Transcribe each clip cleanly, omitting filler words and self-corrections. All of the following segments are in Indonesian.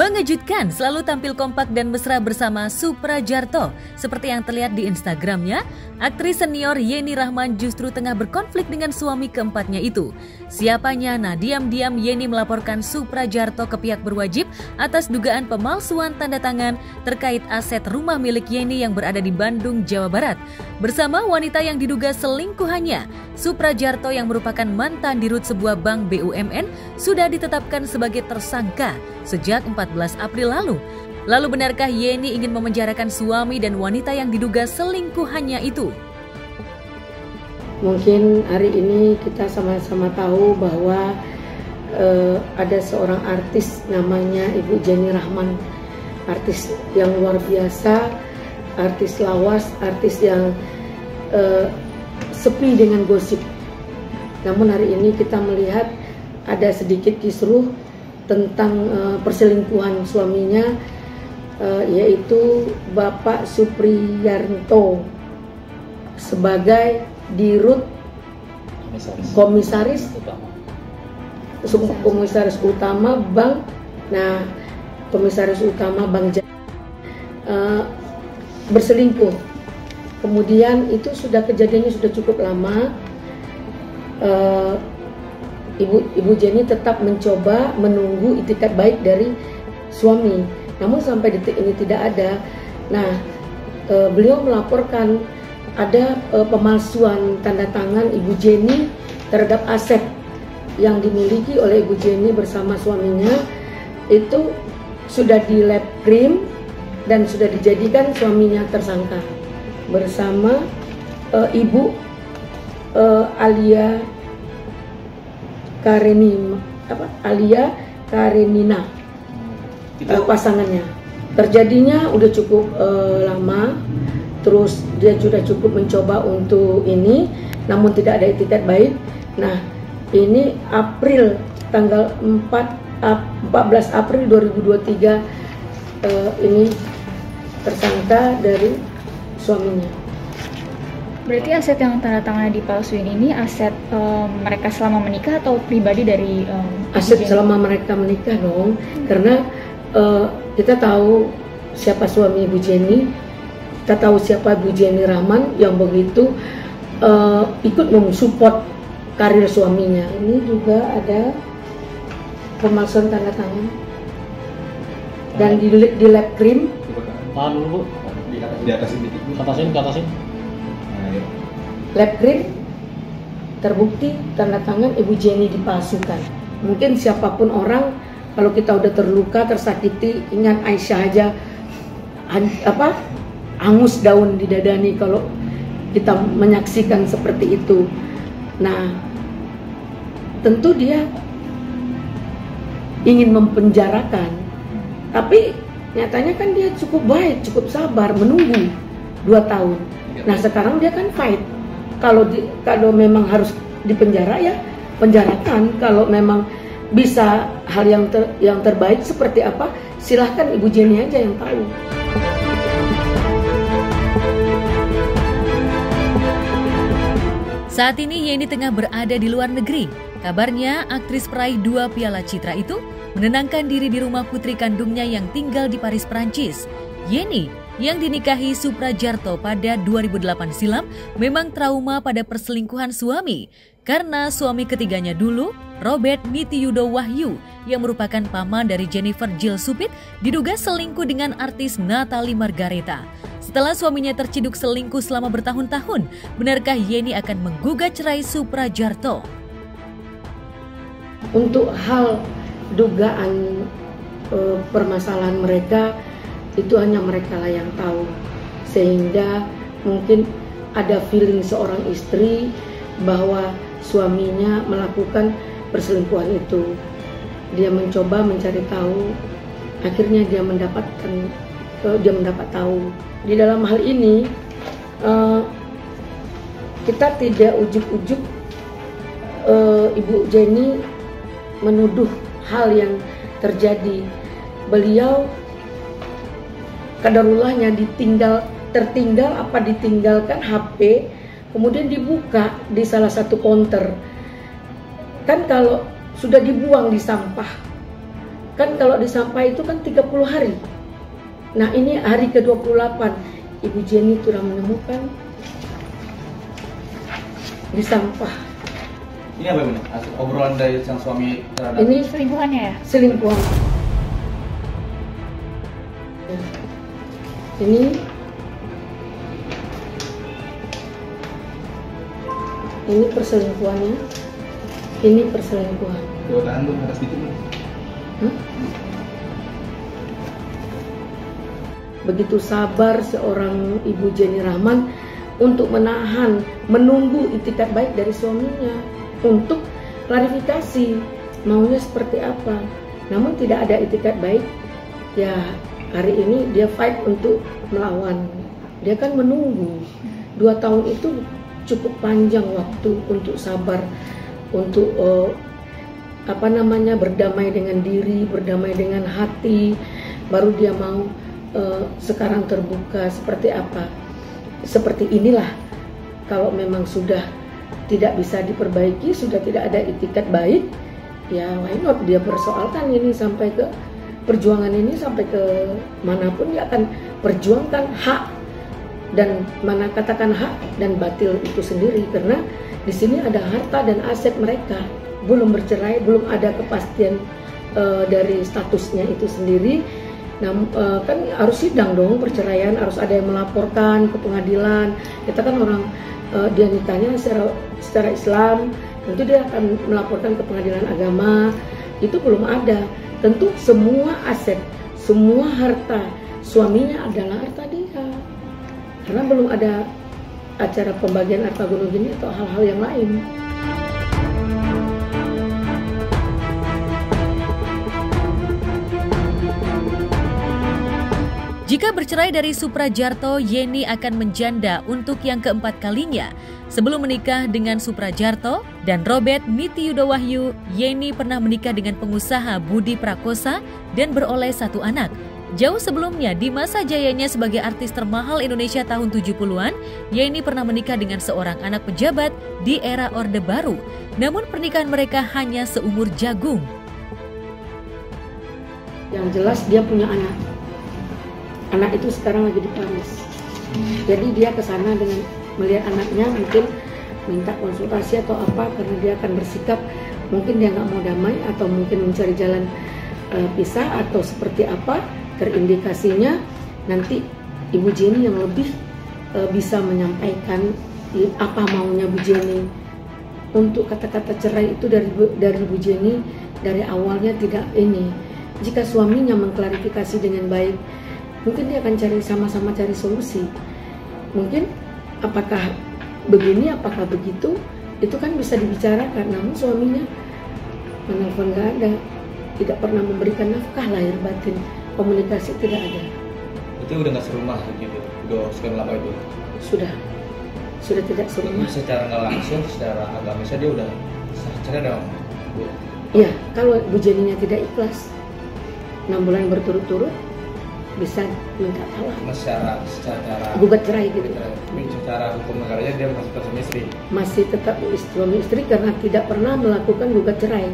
Mengejutkan, selalu tampil kompak dan mesra bersama Suprajarto. Seperti yang terlihat di Instagramnya, aktris senior Yenny Rahman justru tengah berkonflik dengan suami keempatnya itu. Siapanya? Nah, diam-diam Yenny melaporkan Suprajarto ke pihak berwajib atas dugaan pemalsuan tanda tangan terkait aset rumah milik Yenny yang berada di Bandung, Jawa Barat. Bersama wanita yang diduga selingkuhannya, Suprajarto yang merupakan mantan dirut sebuah bank BUMN sudah ditetapkan sebagai tersangka sejak 14 April lalu. Lalu benarkah Yenny ingin memenjarakan suami dan wanita yang diduga selingkuhannya itu? Mungkin hari ini kita sama-sama tahu bahwa ada seorang artis namanya Ibu Yenny Rahman. Artis yang luar biasa, artis lawas, artis yang sepi dengan gosip. Namun hari ini kita melihat ada sedikit kisruh tentang perselingkuhan suaminya, yaitu Bapak Supriyanto sebagai dirut komisaris utama bank. Nah, komisaris utama Bank berselingkuh. Kemudian itu kejadiannya sudah cukup lama. Ibu Yenny tetap mencoba menunggu itikat baik dari suami, namun sampai detik ini tidak ada. Nah, beliau melaporkan ada pemalsuan tanda tangan Ibu Yenny terhadap aset yang dimiliki oleh Ibu Yenny bersama suaminya. Itu sudah di lab krim dan sudah dijadikan suaminya tersangka bersama Ibu Alia Karenina, pasangannya. Terjadinya udah cukup lama, terus dia sudah cukup mencoba untuk ini, namun tidak ada itikat baik. Nah, ini tanggal 14 April 2023 ini tersangka dari suaminya. Berarti aset yang tanda tangannya dipalsuin ini aset mereka selama menikah atau pribadi dari aset selama mereka menikah dong, karena kita tahu siapa suami Ibu Yenny, kita tahu siapa Ibu Yenny Rahman yang begitu ikut mensupport karir suaminya. Ini juga ada pemalsuan tanda tangan dan di lab krim. Tahan dulu, Bu. Di atasin. Ke atasin. Lab krim terbukti tanda tangan Ibu Yenny dipalsukan. Mungkin siapapun orang, kalau kita udah terluka, tersakiti, ingat Aisyah aja angus daun di dada nih kalau kita menyaksikan seperti itu. Nah, tentu dia ingin mempenjarakan, tapi nyatanya kan dia cukup baik, cukup sabar menunggu 2 tahun. Nah, sekarang dia kan fight. Kalau memang harus dipenjara, ya penjarakan. Kalau memang bisa hal yang terbaik seperti apa, silahkan Ibu Yenny aja yang tahu. Saat ini Yenny tengah berada di luar negeri. Kabarnya aktris peraih 2 piala citra itu menenangkan diri di rumah putri kandungnya yang tinggal di Paris, Prancis. Yenny yang dinikahi Suprajarto pada 2008 silam memang trauma pada perselingkuhan suami karena suami ketiganya dulu, Robert Mitiyudo Wahyu, yang merupakan paman dari Jennifer Jill Supit, diduga selingkuh dengan artis Natalie Margareta. Setelah suaminya terciduk selingkuh selama bertahun-tahun, benarkah Yenny akan menggugat cerai Suprajarto? Untuk hal dugaan permasalahan mereka, itu hanya mereka lah yang tahu, sehingga mungkin ada feeling seorang istri bahwa suaminya melakukan perselingkuhan itu. Dia mencoba mencari tahu, akhirnya dia mendapat tahu. Di dalam hal ini kita tidak ujuk-ujuk Ibu Yenny menuduh hal yang terjadi. Beliau kadarullahnya ditinggalkan HP, kemudian dibuka di salah satu counter. Kan kalau sudah dibuang di sampah, Kan kalau di sampah itu kan 30 hari. Nah ini hari ke-28 Ibu Jenny sudah menemukan di sampah. Ini apa ini? Obrolan dari sang suami terhadap Ini Selingkuhannya ya? selingkuhan. Ini perselingkuhannya. Ini perselingkuhan. Coba tahan tuh atas sedikit. Begitu sabar seorang Ibu Jenny Rahman untuk menahan, menunggu itikat baik dari suaminya untuk klarifikasi maunya seperti apa. Namun tidak ada itikat baik. Ya hari ini dia fight untuk melawan. Dia kan menunggu. 2 tahun itu cukup panjang waktu untuk sabar, untuk berdamai dengan diri, berdamai dengan hati. Baru dia mau sekarang terbuka seperti apa. Seperti inilah, kalau memang sudah tidak bisa diperbaiki, sudah tidak ada itikat baik, ya why not dia persoalkan ini sampai ke perjuangan ini, sampai ke manapun dia akan perjuangkan hak. Dan mana katakan hak dan batil itu sendiri, karena di sini ada harta dan aset mereka, belum bercerai, belum ada kepastian dari statusnya itu sendiri. Nah, kan harus sidang dong perceraian, harus ada yang melaporkan ke pengadilan. Kita kan orang dia nikahnya secara Islam, tentu dia akan melaporkan ke pengadilan agama. Itu belum ada. Tentu semua aset, semua harta suaminya adalah harta dia. Karena belum ada acara pembagian harta gunung gini atau hal-hal yang lain. Jika bercerai dari Suprajarto, Yeni akan menjanda untuk yang keempat kalinya. Sebelum menikah dengan Suprajarto dan Robert Nitiyudo Wahyu, Yeni pernah menikah dengan pengusaha Budi Prakosa dan beroleh 1 anak. Jauh sebelumnya, di masa jayanya sebagai artis termahal Indonesia tahun 70-an, Yeni pernah menikah dengan seorang anak pejabat di era Orde Baru. Namun pernikahan mereka hanya seumur jagung. Yang jelas dia punya anak. Anak itu sekarang lagi di Paris. Jadi dia ke sana dengan melihat anaknya, mungkin minta konsultasi atau apa, karena dia akan bersikap mungkin dia nggak mau damai atau mungkin mencari jalan pisah atau seperti apa. Terindikasinya nanti Ibu Jenny yang lebih bisa menyampaikan apa maunya Bu Jenny. Untuk kata-kata cerai itu dari Bu Jenny dari awalnya tidak ini. Jika suaminya mengklarifikasi dengan baik, mungkin dia akan sama-sama cari solusi. Mungkin apakah begini, apakah begitu, itu kan bisa dibicarakan. Namun suaminya menelpon nggak ada, tidak pernah memberikan nafkah lahir batin, komunikasi tidak ada. Itu udah nggak serumah gitu, udah sekian lama itu? Sudah tidak serumah. Secara nggak langsung, secara agamisnya dia udah cerai dong. Iya, kalau Bu Jenny-nya tidak ikhlas, 6 bulan berturut-turut, bisa minta talak. Secara gugat cerai gitu. Secara hukum negaranya dia masih tetap suami istri. Masih tetap suami istri karena tidak pernah melakukan gugat cerai.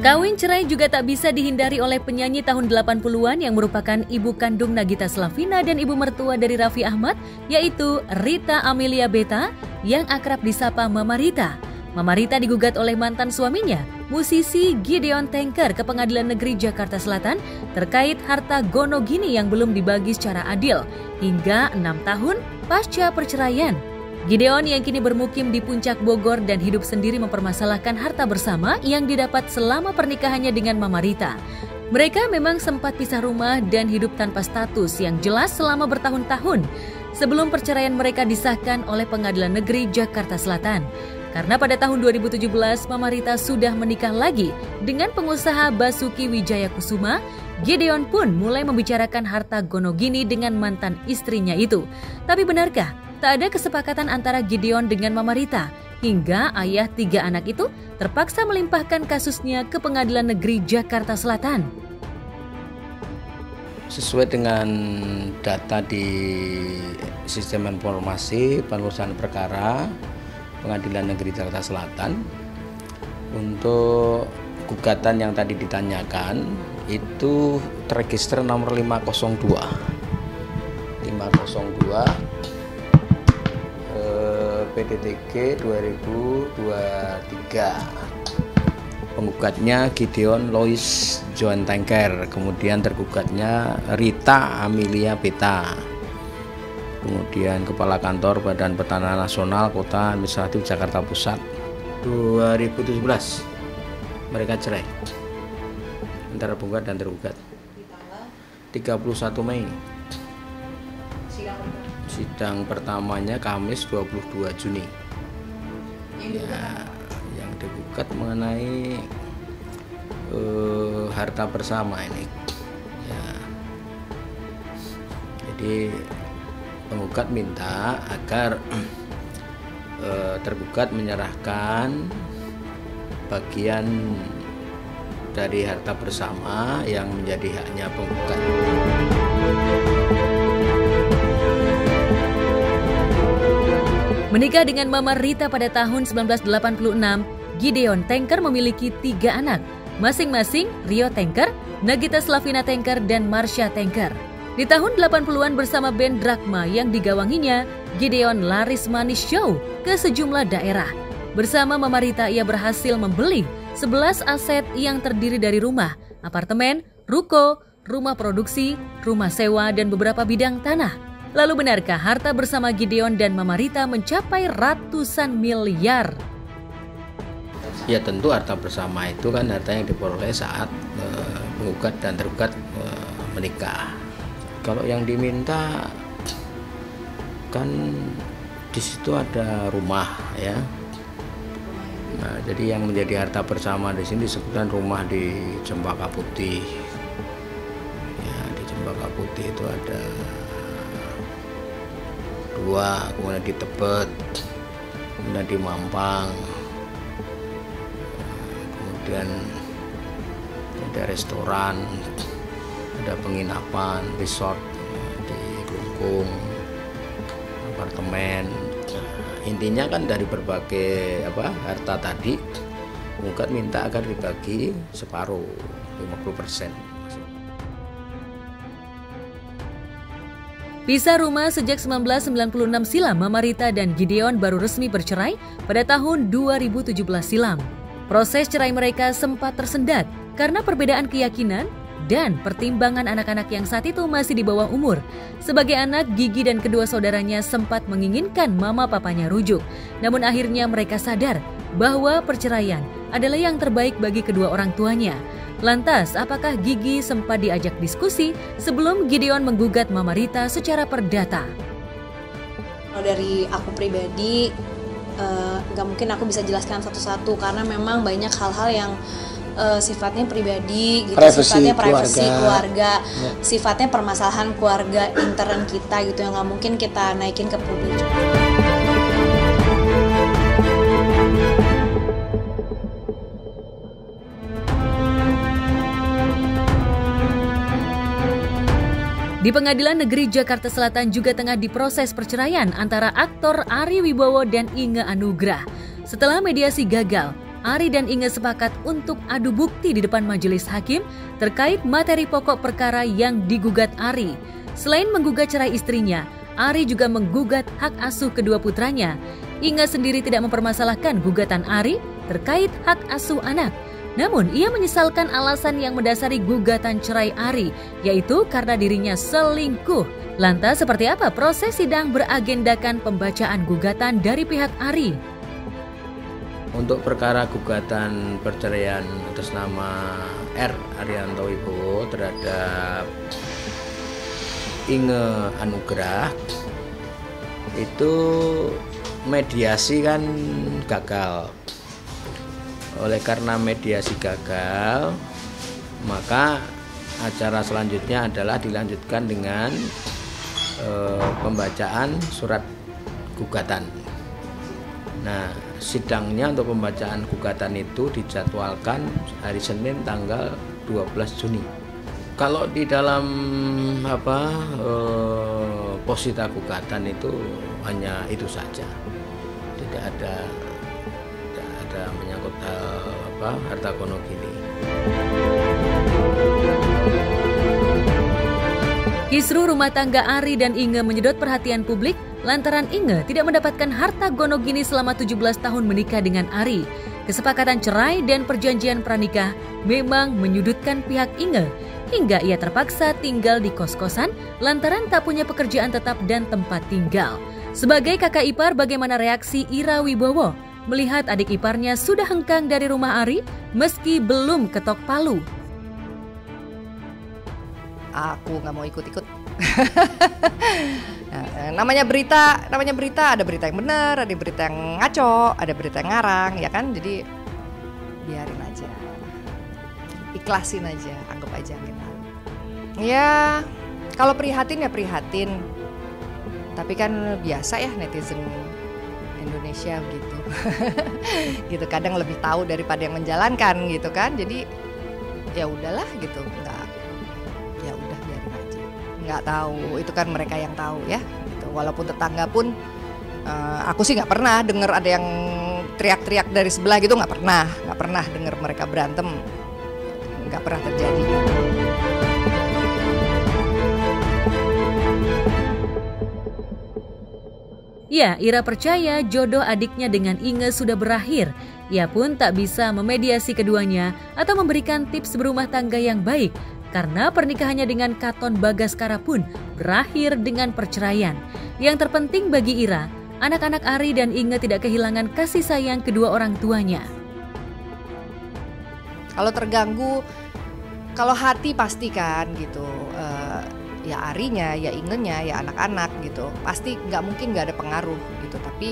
Kawin cerai juga tak bisa dihindari oleh penyanyi tahun 80-an yang merupakan ibu kandung Nagita Slavina dan ibu mertua dari Raffi Ahmad, yaitu Rita Amelia Beta yang akrab disapa Mama Rita. Mama Rita digugat oleh mantan suaminya, musisi Gideon Tanker, ke Pengadilan Negeri Jakarta Selatan terkait harta gonogini yang belum dibagi secara adil hingga 6 tahun pasca perceraian. Gideon yang kini bermukim di Puncak Bogor dan hidup sendiri mempermasalahkan harta bersama yang didapat selama pernikahannya dengan Mama Rita. Mereka memang sempat pisah rumah dan hidup tanpa status yang jelas selama bertahun-tahun sebelum perceraian mereka disahkan oleh Pengadilan Negeri Jakarta Selatan. Karena pada tahun 2017 Mama Rita sudah menikah lagi dengan pengusaha Basuki Wijaya Kusuma, Gideon pun mulai membicarakan harta gonogini dengan mantan istrinya itu. Tapi benarkah tak ada kesepakatan antara Gideon dengan Mama Rita hingga ayah 3 anak itu terpaksa melimpahkan kasusnya ke Pengadilan Negeri Jakarta Selatan? Sesuai dengan data di Sistem Informasi Penelusuran Perkara Pengadilan Negeri Jakarta Selatan. Untuk gugatan yang tadi ditanyakan itu terregister nomor 502 PDTG 2023. Penggugatnya Gideon Lois John Tanker, kemudian tergugatnya Rita Amelia Beta, kemudian Kepala Kantor Badan Pertanahan Nasional Kota Administratif Jakarta Pusat. 2017 mereka cerai antara penggugat dan tergugat. 31 Mei. Sidang pertamanya Kamis 22 Juni. Ya, yang digugat mengenai harta bersama ini. Ya. Jadi penggugat minta agar tergugat menyerahkan bagian dari harta bersama yang menjadi haknya penggugat. Menikah dengan Mama Rita pada tahun 1986, Gideon Tanker memiliki 3 anak, masing-masing Rio Tanker, Nagita Slavina Tanker, dan Marsha Tanker. Di tahun 80-an bersama band Drachma yang digawanginya, Gideon laris manis show ke sejumlah daerah. Bersama Mama Rita ia berhasil membeli 11 aset yang terdiri dari rumah, apartemen, ruko, rumah produksi, rumah sewa, dan beberapa bidang tanah. Lalu benarkah harta bersama Gideon dan Mama Rita mencapai ratusan miliar? Ya tentu harta bersama itu kan harta yang diperoleh saat penggugat dan tergugat menikah. Kalau yang diminta kan di situ ada rumah ya. Nah, jadi yang menjadi harta bersama di sini disebutkan rumah di Cempaka Putih. Ya, di Cempaka Putih itu ada 2, kemudian di Tebet, kemudian di Mampang, kemudian ada restoran, ada penginapan, resort di Klungkung, apartemen. Intinya kan dari berbagai harta tadi, penggugat minta agar dibagi separuh, 50%. Pisah rumah sejak 1996 silam, Mama Rita dan Gideon baru resmi bercerai pada tahun 2017 silam. Proses cerai mereka sempat tersendat karena perbedaan keyakinan dan pertimbangan anak-anak yang saat itu masih di bawah umur. Sebagai anak, Gigi dan kedua saudaranya sempat menginginkan mama papanya rujuk. Namun akhirnya mereka sadar bahwa perceraian adalah yang terbaik bagi kedua orang tuanya. Lantas, apakah Gigi sempat diajak diskusi sebelum Gideon menggugat Mama Rita secara perdata? Kalau dari aku pribadi, nggak mungkin aku bisa jelaskan satu-satu karena memang banyak hal-hal yang sifatnya pribadi, gitu, sifatnya privasi keluarga, sifatnya permasalahan keluarga intern kita gitu yang nggak mungkin kita naikin ke publik. Di Pengadilan Negeri Jakarta Selatan juga tengah diproses perceraian antara aktor Ari Wibowo dan Inge Anugrah. Setelah mediasi gagal, Ari dan Inge sepakat untuk adu bukti di depan majelis hakim terkait materi pokok perkara yang digugat Ari. Selain menggugat cerai istrinya, Ari juga menggugat hak asuh kedua putranya. Inge sendiri tidak mempermasalahkan gugatan Ari terkait hak asuh anak. Namun, ia menyesalkan alasan yang mendasari gugatan cerai Ari, yaitu karena dirinya selingkuh. Lantas, seperti apa proses sidang beragendakan pembacaan gugatan dari pihak Ari? Untuk perkara gugatan perceraian atas nama R. Arianto Wibowo terhadap Inge Anugrah, itu mediasi kan gagal. Oleh karena mediasi gagal, maka acara selanjutnya adalah dilanjutkan dengan pembacaan surat gugatan. Nah, sidangnya untuk pembacaan gugatan itu dijadwalkan hari Senin tanggal 12 Juni. Kalau di dalam posita gugatan itu hanya itu saja, tidak ada menyangkut harta gono gini. Kisruh rumah tangga Ari dan Inge menyedot perhatian publik lantaran Inge tidak mendapatkan harta gono gini selama 17 tahun menikah dengan Ari. Kesepakatan cerai dan perjanjian pranikah memang menyudutkan pihak Inge hingga ia terpaksa tinggal di kos-kosan lantaran tak punya pekerjaan tetap dan tempat tinggal. Sebagai kakak ipar, bagaimana reaksi Ira Wibowo melihat adik iparnya sudah hengkang dari rumah Ari meski belum ketok palu? Aku nggak mau ikut-ikut. namanya berita ada berita yang benar, ada berita yang ngaco, ada berita yang ngarang, ya kan? Jadi biarin aja, ikhlasin aja, anggap aja kita. Ya kalau prihatin ya prihatin, tapi kan biasa ya netizen Indonesia gitu. Gitu kadang lebih tahu daripada yang menjalankan gitu kan. Jadi ya udahlah gitu, ya udah biarin aja. Nggak tahu, itu kan mereka yang tahu ya. Gitu. Walaupun tetangga pun, aku sih nggak pernah dengar ada yang teriak-teriak dari sebelah gitu, nggak pernah dengar mereka berantem, nggak pernah terjadi. Ya, Ira percaya jodoh adiknya dengan Inge sudah berakhir. Ia pun tak bisa memediasi keduanya atau memberikan tips berumah tangga yang baik. Karena pernikahannya dengan Katon Bagaskara pun berakhir dengan perceraian. Yang terpenting bagi Ira, anak-anak Ari dan Inge tidak kehilangan kasih sayang kedua orang tuanya. Kalau terganggu, kalau hati pasti kan gitu, ya Arinya, ya Ingenya, ya anak-anak gitu, pasti nggak mungkin nggak ada pengaruh gitu. Tapi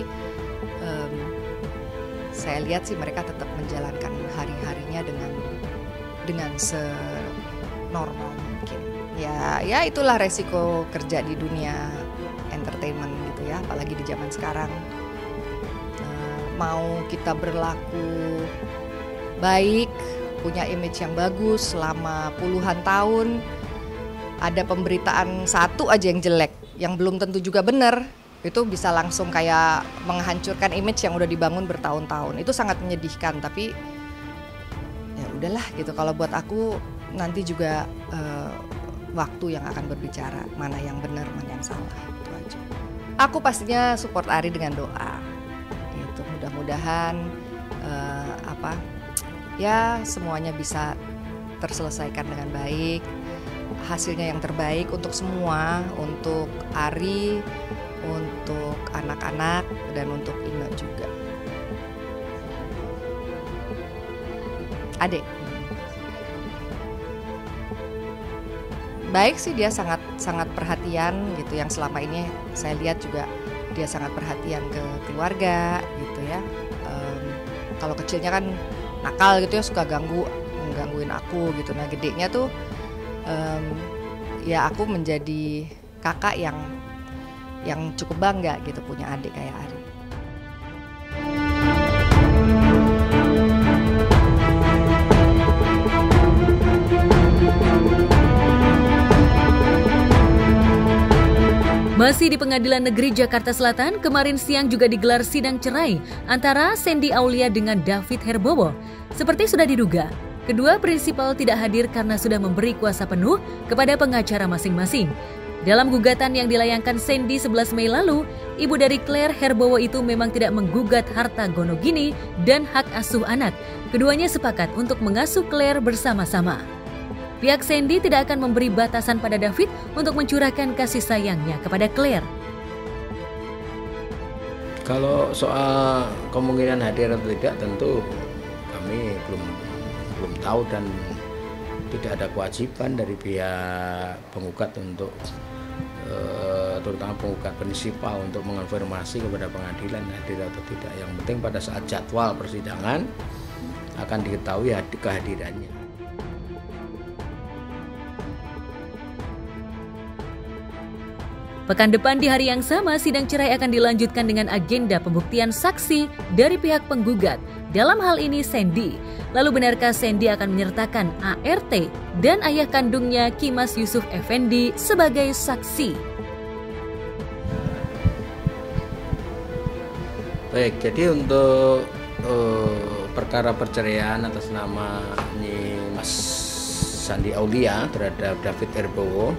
saya lihat sih mereka tetap menjalankan hari-harinya dengan normal mungkin. Ya itulah resiko kerja di dunia entertainment gitu ya, apalagi di zaman sekarang. Mau kita berlaku baik, punya image yang bagus selama puluhan tahun, ada pemberitaan satu aja yang jelek, yang belum tentu juga benar, itu bisa langsung kayak menghancurkan image yang udah dibangun bertahun-tahun. Itu sangat menyedihkan, tapi ya udahlah gitu. Kalau buat aku nanti juga waktu yang akan berbicara mana yang benar, mana yang salah, itu aja. Aku pastinya support Ari dengan doa. Gitu, mudah-mudahan ya semuanya bisa terselesaikan dengan baik. Hasilnya yang terbaik untuk semua, untuk Ari, untuk anak-anak, dan untuk Inge juga. Adik. Baik sih, dia sangat perhatian gitu. Yang selama ini saya lihat juga dia sangat perhatian ke keluarga gitu ya. Kalau kecilnya kan nakal gitu ya, suka menggangguin aku gitu. Nah gedenya tuh ya aku menjadi kakak yang cukup bangga gitu punya adik kayak Ari. Masih di Pengadilan Negeri Jakarta Selatan, kemarin siang juga digelar sidang cerai antara Sandy Aulia dengan David Herbowo. Seperti sudah diduga, kedua prinsipal tidak hadir karena sudah memberi kuasa penuh kepada pengacara masing-masing. Dalam gugatan yang dilayangkan Sandy 11 Mei lalu, ibu dari Claire Herbowo itu memang tidak menggugat harta gono gini dan hak asuh anak. Keduanya sepakat untuk mengasuh Claire bersama-sama. Pihak Sandy tidak akan memberi batasan pada David untuk mencurahkan kasih sayangnya kepada Claire. Kalau soal kemungkinan hadir atau tidak, tentu kami belum tahu dan tidak ada kewajiban dari pihak penggugat untuk terutama penggugat prinsipal untuk mengonfirmasi kepada pengadilan hadir atau tidak. Yang penting pada saat jadwal persidangan akan diketahui kehadirannya. Pekan depan di hari yang sama, sidang cerai akan dilanjutkan dengan agenda pembuktian saksi dari pihak penggugat. Dalam hal ini Sandy. Lalu benarkah Sandy akan menyertakan ART dan ayah kandungnya Kimas Yusuf Effendi sebagai saksi? Baik, jadi untuk perkara perceraian atas nama ini Mas Sandi Aulia terhadap David Herbowo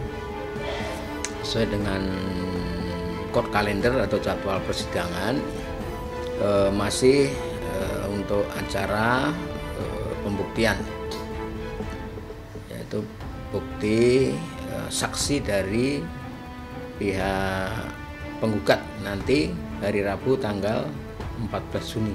sesuai dengan court kalender atau jadwal persidangan masih untuk acara pembuktian, yaitu bukti saksi dari pihak penggugat nanti hari Rabu tanggal 14 Juni.